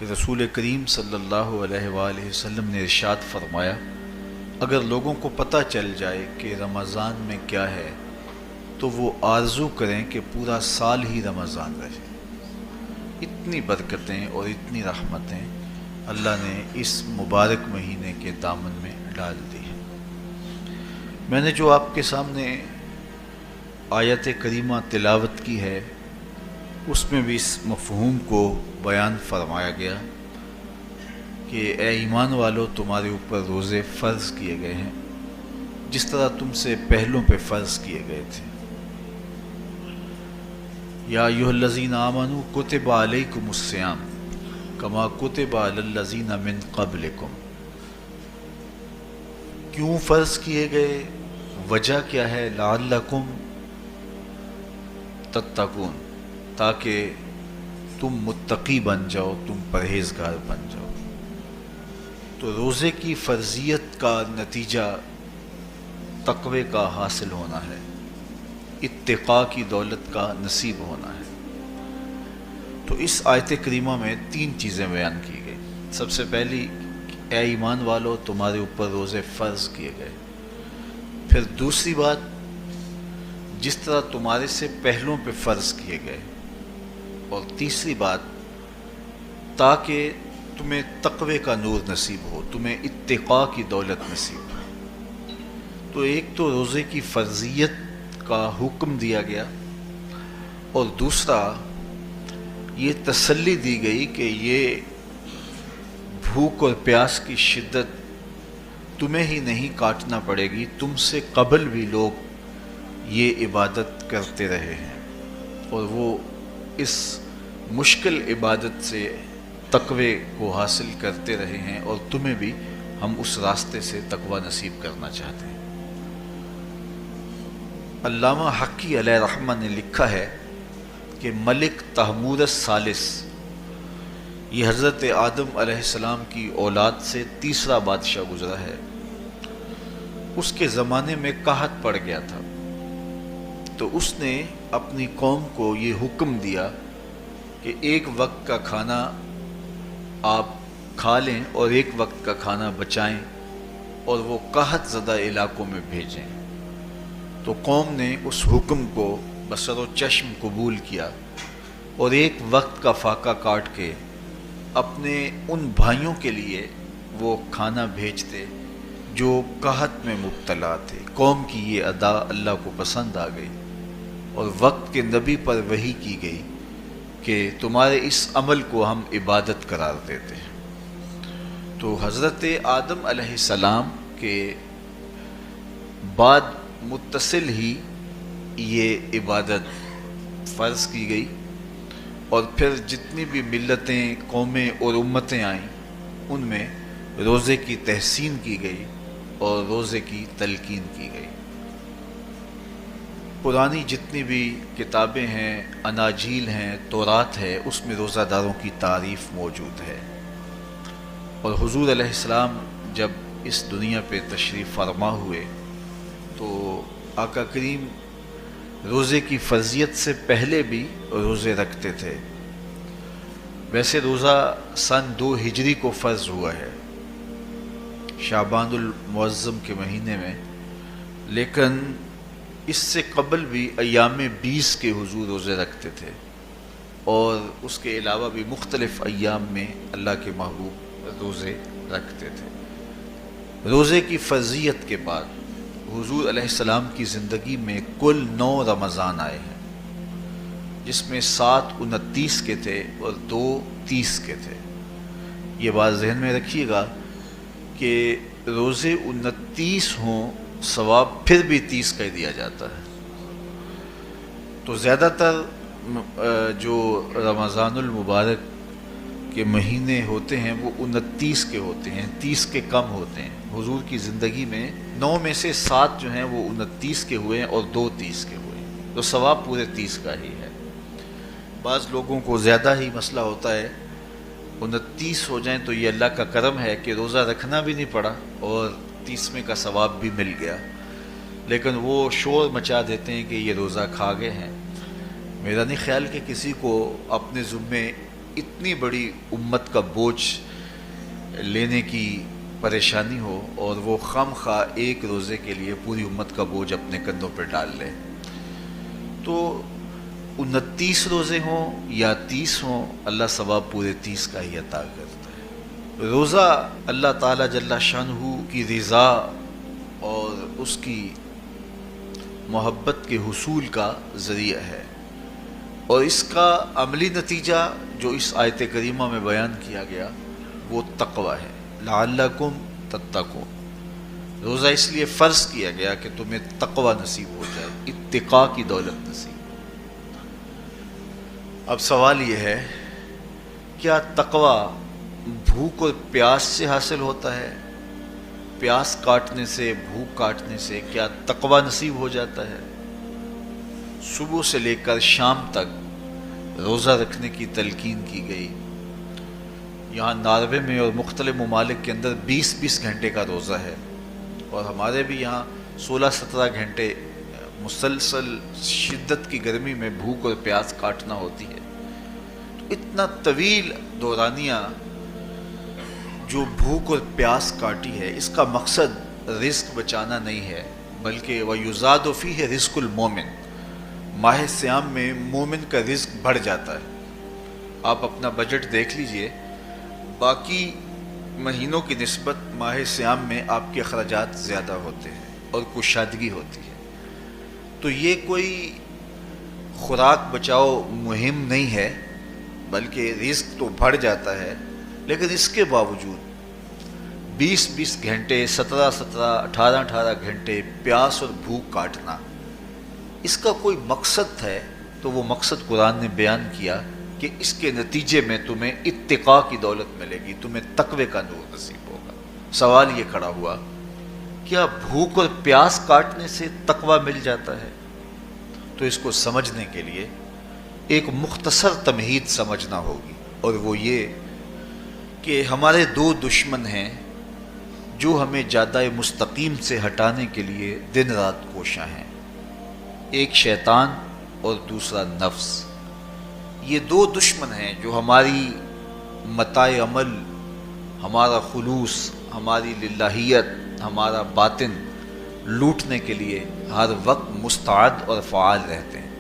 کہ رسول کریم صلی اللہ علیہ وآلہ وسلم نے ارشاد فرمایا، اگر لوگوں کو پتہ چل جائے کہ رمضان میں کیا ہے تو وہ آرزو کریں کہ پورا سال ہی رمضان رہے۔ اتنی برکتیں اور اتنی رحمتیں اللہ نے اس مبارک مہینے کے دامن میں ڈال دی ہیں۔ میں نے جو آپ کے سامنے آیت کریمہ تلاوت کی ہے اس میں بھی اس مفہوم کو بیان فرمایا گیا کہ اے ایمان والو، تمہارے اوپر روزے فرض کیے گئے ہیں جس طرح تم سے پہلوں پہ فرض کیے گئے تھے۔ یا ایھا الذین آمنوا کتب علیکم الصیام کما کتب علی الذین من قبلکم۔ کیوں فرض کیے گئے؟ وجہ کیا ہے؟ لعلکم تتقون، تاکہ تم متقی بن جاؤ، تم پرہیزگار بن جاؤ۔ تو روزے کی فرضیت کا نتیجہ تقوی کا حاصل ہونا ہے، اتقاء کی دولت کا نصیب ہونا ہے۔ تو اس آیت کریمہ میں تین چیزیں بیان کی گئی۔ سب سے پہلی، اے ایمان والو، تمہارے اوپر روزے فرض کیے گئے۔ پھر دوسری بات، جس طرح تمہارے سے پہلوں پہ فرض کیے گئے۔ اور تیسری بات، تاکہ تمہیں تقوی کا نور نصیب ہو، تمہیں اتقاء کی دولت نصیب ہو۔ تو ایک تو روزے کی فرضیت کا حکم دیا گیا، اور دوسرا یہ تسلی دی گئی کہ یہ بھوک اور پیاس کی شدت تمہیں ہی نہیں کاٹنا پڑے گی، تم سے قبل بھی لوگ یہ عبادت کرتے رہے ہیں، اور وہ اس مشکل عبادت سے تقوی کو حاصل کرتے رہے ہیں، اور تمہیں بھی ہم اس راستے سے تقوی نصیب کرنا چاہتے ہیں۔ علامہ حقی علیہ رحمہ نے لکھا ہے کہ ملک تحمور الثالث، یہ حضرت آدم علیہ السلام کی اولاد سے تیسرا بادشاہ گزرا ہے، اس کے زمانے میں قحط پڑ گیا تھا، تو اس نے اپنی قوم کو یہ حکم دیا کہ ایک وقت کا کھانا آپ کھا لیں اور ایک وقت کا کھانا بچائیں اور وہ قحط زدہ علاقوں میں بھیجیں۔ تو قوم نے اس حکم کو بصر و چشم قبول کیا اور ایک وقت کا فاقہ کاٹ کے اپنے ان بھائیوں کے لیے وہ کھانا بھیجتے جو قحط میں مبتلا تھے۔ قوم کی یہ ادا اللہ کو پسند آ گئی، اور وقت کے نبی پر وحی کی گئی کہ تمہارے اس عمل کو ہم عبادت قرار دیتے ہیں۔ تو حضرت آدم علیہ السلام کے بعد متصل ہی یہ عبادت فرض کی گئی، اور پھر جتنی بھی ملتیں، قومیں اور امتیں آئیں ان میں روزے کی تحسین کی گئی اور روزے کی تلقین کی گئی۔ پرانی جتنی بھی کتابیں ہیں، اناجیل ہیں، تورات ہے، اس میں روزہ داروں کی تعریف موجود ہے۔ اور حضور علیہ السلام جب اس دنیا پہ تشریف فرما ہوئے تو آقا کریم روزے کی فرضیت سے پہلے بھی روزے رکھتے تھے۔ ویسے روزہ سن 2 ہجری کو فرض ہوا ہے، شعبان المعظم کے مہینے میں، لیکن اس سے قبل بھی ایام 20 کے حضور روزے رکھتے تھے، اور اس کے علاوہ بھی مختلف ایام میں اللہ کے محبوب روزے رکھتے تھے۔ روزے کی فرضیت کے بعد حضور علیہ السلام کی زندگی میں کل 9 رمضان آئے ہیں، جس میں 7 29 کے تھے اور 2 30 کے تھے۔ یہ بات ذہن میں رکھیے گا کہ روزے 29 ہوں، ثواب پھر بھی 30 کا ہی دیا جاتا ہے۔ تو زیادہ تر جو رمضان المبارک کے مہینے ہوتے ہیں وہ 29 کے ہوتے ہیں، 30 کے کم ہوتے ہیں۔ حضور کی زندگی میں 9 میں سے 7 جو ہیں وہ 29 کے ہوئے ہیں اور 2 30 کے ہوئے ہیں، تو ثواب پورے 30 کا ہی ہے۔ بعض لوگوں کو زیادہ ہی مسئلہ ہوتا ہے، 29 ہو جائیں تو یہ اللہ کا کرم ہے کہ روزہ رکھنا بھی نہیں پڑا اور 30ویں کا ثواب بھی مل گیا، لیکن وہ شور مچا دیتے ہیں کہ یہ روزہ کھا گئے ہیں۔ میرا نہیں خیال کہ کسی کو اپنے ذمے اتنی بڑی امت کا بوجھ لینے کی پریشانی ہو اور وہ خام خواہ ایک روزے کے لیے پوری امت کا بوجھ اپنے کندھوں پہ ڈال لے. تو 29 روزے ہوں یا 30 ہوں، اللہ ثواب پورے 30 کا ہی عطا کرتا ہے. روزہ اللہ تعالیٰ جل شانہ کی رضا اور اس کی محبت کے حصول کا ذریعہ ہے، اور اس کا عملی نتیجہ جو اس آیت کریمہ میں بیان کیا گیا وہ تقوی ہے. لعلکم تتقون. روزہ اس لیے فرض کیا گیا کہ تمہیں تقوی نصیب ہو جائے، اتقاء کی دولت نصیب. اب سوال یہ ہے، کیا تقوی بھوک اور پیاس سے حاصل ہوتا ہے؟ پیاس کاٹنے سے، بھوک کاٹنے سے کیا تقوی نصیب ہو جاتا ہے؟ صبح سے لے کر شام تک روزہ رکھنے کی تلقین کی گئی. یہاں ناروے میں اور مختلف ممالک کے اندر 20 گھنٹے کا روزہ ہے، اور ہمارے بھی یہاں 16-17 گھنٹے مسلسل شدت کی گرمی میں بھوک اور پیاس کاٹنا ہوتی ہے. تو اتنا طویل دورانیہ جو بھوک اور پیاس کاٹی ہے، اس کا مقصد رزق بچانا نہیں ہے، بلکہ وَيُزَادُ فِيهِ رِزْقُ الْمُؤْمِنِ. ماہ سیام میں مومن کا رزق بڑھ جاتا ہے. آپ اپنا بجٹ دیکھ لیجئے، باقی مہینوں کی نسبت ماہ سیام میں آپ کے اخراجات زیادہ ہوتے ہیں اور کشادگی ہوتی ہے. تو یہ کوئی خوراک بچاؤ مہم نہیں ہے، بلکہ رزق تو بڑھ جاتا ہے، لیکن اس کے باوجود 20 گھنٹے، 17 18 گھنٹے پیاس اور بھوک کاٹنا، اس کا کوئی مقصد ہے تو وہ مقصد قرآن نے بیان کیا کہ اس کے نتیجے میں تمہیں اتقاء کی دولت ملے گی، تمہیں تقوی کا نور نصیب ہوگا. سوال یہ کھڑا ہوا، کیا بھوک اور پیاس کاٹنے سے تقوی مل جاتا ہے؟ تو اس کو سمجھنے کے لیے ایک مختصر تمہید سمجھنا ہوگی، اور وہ یہ کہ ہمارے 2 دشمن ہیں جو ہمیں جادہ مستقیم سے ہٹانے کے لیے دن رات کوشاں ہیں. ایک شیطان اور دوسرا نفس. یہ 2 دشمن ہیں جو ہماری متاع عمل، ہمارا خلوص، ہماری للہیت، ہمارا باطن لوٹنے کے لیے ہر وقت مستعد اور فعال رہتے ہیں.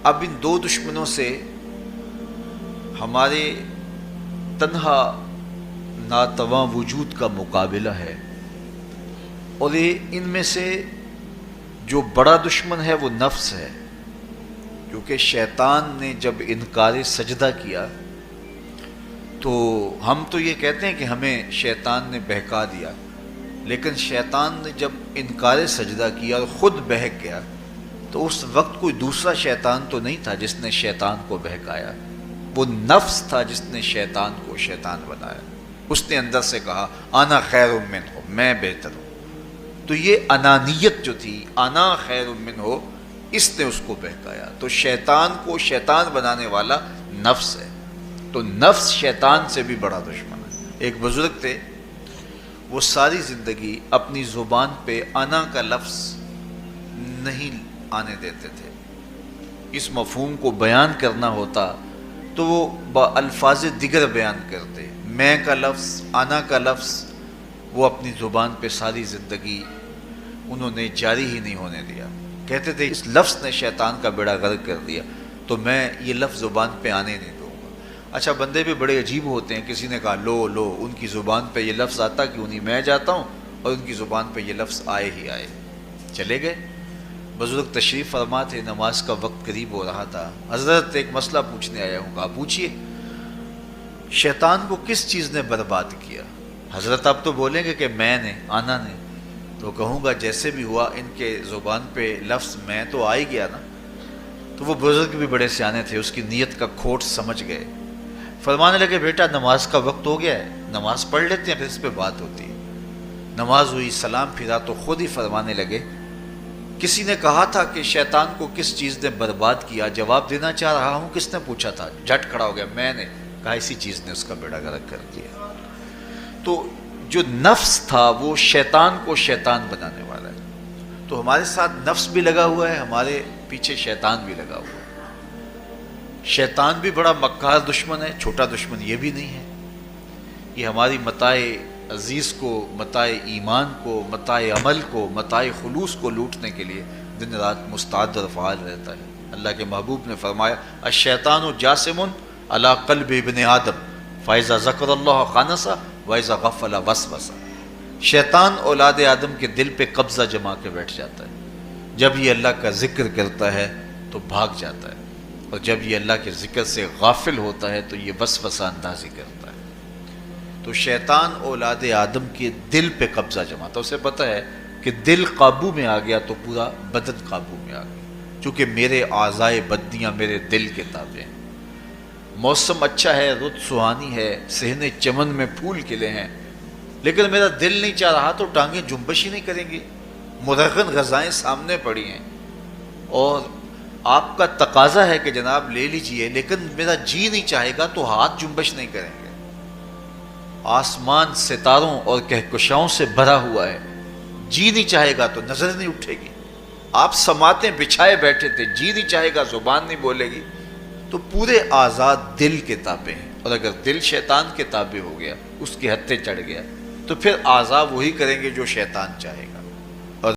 اب ان 2 دشمنوں سے ہمارے تنہا ناتواں وجود کا مقابلہ ہے، اور ان میں سے جو بڑا دشمن ہے وہ نفس ہے، کیونکہ شیطان نے جب انکار سجدہ کیا تو ہم تو یہ کہتے ہیں کہ ہمیں شیطان نے بہکا دیا، لیکن شیطان نے جب انکار سجدہ کیا اور خود بہک گیا تو اس وقت کوئی دوسرا شیطان تو نہیں تھا جس نے شیطان کو بہکایا، وہ نفس تھا جس نے شیطان کو شیطان بنایا. اس نے اندر سے کہا انا خیر منہ، میں بہتر ہوں. تو یہ انانیت جو تھی، انا خیر منہ، اس نے اس کو بہکایا. تو شیطان کو شیطان بنانے والا نفس ہے، تو نفس شیطان سے بھی بڑا دشمن ہے. ایک بزرگ تھے، وہ ساری زندگی اپنی زبان پہ انا کا لفظ نہیں آنے دیتے تھے. اس مفہوم کو بیان کرنا ہوتا تو وہ الفاظ دیگر بیان کرتے. میں کا لفظ، انا کا لفظ وہ اپنی زبان پہ ساری زندگی انہوں نے جاری ہی نہیں ہونے دیا. کہتے تھے اس لفظ نے شیطان کا بیڑا غرق کر دیا، تو میں یہ لفظ زبان پہ آنے نہیں دوں گا. اچھا، بندے بھی بڑے عجیب ہوتے ہیں. کسی نے کہا لو ان کی زبان پہ یہ لفظ آتا کیوں نہیں، میں جاتا ہوں اور ان کی زبان پہ یہ لفظ آئے ہی آئے. چلے گئے. بزرگ تشریف فرما تھے، نماز کا وقت قریب ہو رہا تھا. حضرت ایک مسئلہ پوچھنے آیا ہوں. کہا پوچھیے. شیطان کو کس چیز نے برباد کیا؟ حضرت آپ تو بولیں گے کہ میں نے، آنا نے. تو کہوں گا جیسے بھی ہوا ان کے زبان پہ لفظ میں تو آ ہی گیا نا. تو وہ بزرگ بھی بڑے سیانے تھے، اس کی نیت کا کھوٹ سمجھ گئے. فرمانے لگے بیٹا نماز کا وقت ہو گیا ہے، نماز پڑھ لیتے ہیں پھر اس پہ بات ہوتی ہے. نماز ہوئی، سلام پھرا تو خود ہی فرمانے لگے کسی نے کہا تھا کہ شیطان کو کس چیز نے برباد کیا، جواب دینا چاہ رہا ہوں کس نے پوچھا تھا. جھٹ کھڑا ہو گیا، میں نے. کہا اسی چیز نے اس کا بیڑا غرق کر دیا. تو جو نفس تھا وہ شیطان کو شیطان بنانے والا ہے. تو ہمارے ساتھ نفس بھی لگا ہوا ہے، ہمارے پیچھے شیطان بھی لگا ہوا ہے. شیطان بھی بڑا مکار دشمن ہے، چھوٹا دشمن یہ بھی نہیں ہے۔ یہ ہماری متاع عزیز کو، متاع ایمان کو، متاع عمل کو، متاع خلوص کو لوٹنے کے لیے دن رات مستعد اور فعال رہتا ہے۔ اللہ کے محبوب نے فرمایا الشیطان جاسم علی قلب ابن آدم فاذا ذکر اللہ خانس واذا غفل وسوس۔ شیطان اولاد آدم کے دل پہ قبضہ جما کے بیٹھ جاتا ہے، جب یہ اللہ کا ذکر کرتا ہے تو بھاگ جاتا ہے، اور جب یہ اللہ کے ذکر سے غافل ہوتا ہے تو یہ وسوسہ اندازی کرتا ہے۔ تو شیطان اولاد آدم کے دل پہ قبضہ جماتا ہے، اسے پتہ ہے کہ دل قابو میں آ گیا تو پورا بدن قابو میں آ گیا، چونکہ میرے اعضائے بدنیاں میرے دل کے تابع ہیں۔ موسم اچھا ہے، رت سہانی ہے، صحن چمن میں پھول کھلے ہیں، لیکن میرا دل نہیں چاہ رہا تو ٹانگیں جنبش ہی نہیں کریں گی۔ مرغن غذائیں سامنے پڑی ہیں اور آپ کا تقاضا ہے کہ جناب لے لیجئے، لیکن میرا جی نہیں چاہے گا تو ہاتھ جنبش نہیں کریں گے۔ آسمان ستاروں اور کہکشاؤں سے بھرا ہوا ہے، جی نہیں چاہے گا تو نظر نہیں اٹھے گی۔ آپ سماعتیں بچھائے بیٹھے تھے، جی نہیں چاہے گا زبان نہیں بولے گی۔ تو پورے آزاد دل کے تابع ہیں، اور اگر دل شیطان کے تابع ہو گیا، اس کے ہتھے چڑھ گیا، تو پھر اعضاء وہی کریں گے جو شیطان چاہے گا۔